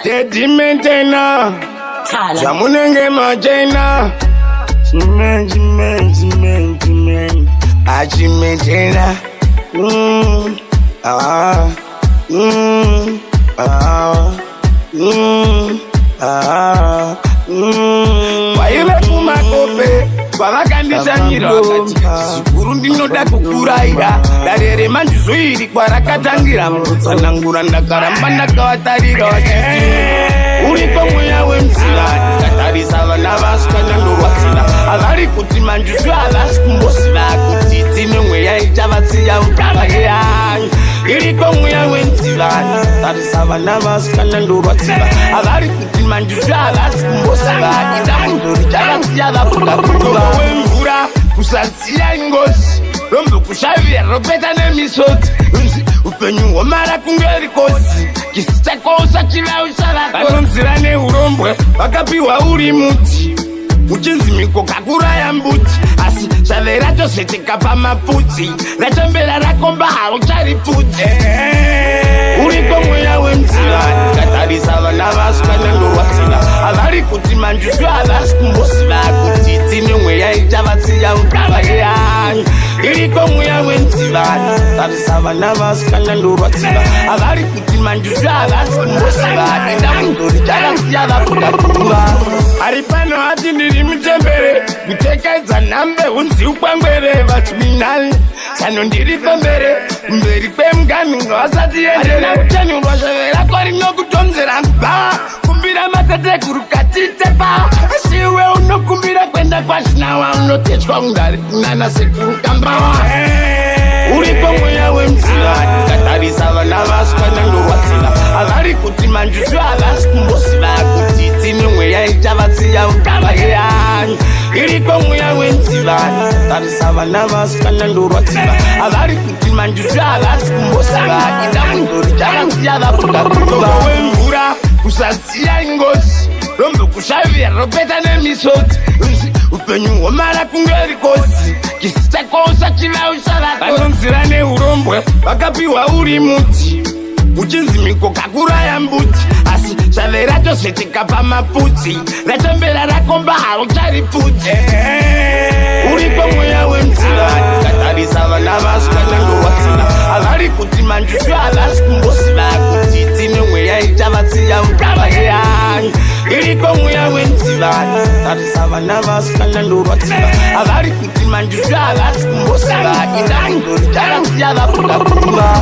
Teddy maintainer, Jamunenge Majena, Aji maintainer, Wayume makope, Kwavakandisa nyiro Sikuru ndinoda kukuraira Darere manjuzuiri kwarakatangira Sanangura ndakaramba ndakawatarira wachiti Uriko mweya wemzila Katarisa vana vasikanya ndorwasila Avari kuti manjuzu avasi kumbosila Kuti tine mweya ichavasiya utava yeyanyu Iriko mweya wemzila Katarisa vana vasikanya ndorwasila Avari kuti manjuzu avasi kumbosila Itamunzuri chavasiya vafuka kuruva Wemvura kusatsiya ingozi Rombo kushavira ropeta nemisoti Upenyu womara kungeri kosi Kisita kosa chilau sarako Vanonzira neurombwe Vakapiwa uri muti Muchinzimiko kakuraya mbuti Asi shave racho setika pamapfuti Rachambera rakomba hauchari pfuti Uriko mweya wemzila Katarisa vana vasikanya ndorwasila Avari kuti manjuzu avasi kumbosila Kuti tine mweya ichavasiya utava yeyanyu Iriko mweya wemzila Katarisa vana vasikanya ndorwasila Avari kuti manjuzu avasi kumbosila Itamunzuri chavasiya vafuka kuruva Aripano hati ndiri mutembere Kutekedza nambe unzi ukwangwere Vachiminali Sano ndiri pembere Mberi kwemgani ngawasati yendere Arina uchenyu rwashavera kwari nokutonzera mba Kumbira matete kurukatitepa Asiwe unokumbira kwenda kwashinawa Unotechwa ungari kunana sekuru kambawa Uriko mweya wemzila Katarisa vana vasikanya ndorwasila Avari kuti manjuzu avasi kumbosila Kuti tine mweya ichavasiya utava yeyanyu Iriko mweya wemzila Katarisa vana vasikanya ndorwasila Avari kuti manjuzu avasi kumbosila Itamunzuri chavasiya vafuka kuruva Wemvura kusatsiya ingozi Rombo kushavira ropeta nemisoti Upenyu womara kungeri kosi Kisita kosa chilau sarako Vanonzira neurombwe Vakapiwa uri muti Muchinzimiko kakuraya mbuti Asi shave racho setika pamapfuti Rachambera rakomba hauchari pfuti Uriko mweya wemzila Katarisa vana vasikanya ndorwasila Avari kuti manjuzu avasi kumbosila Kuti tine mweya ichavasiya utava yeyanyu Iriko mweya wemzila Katarisa vana vasikanya ndorwasila Avari kuti manjuzu avasi kumbosila Itamunzuri chavasiya vafuka kuruva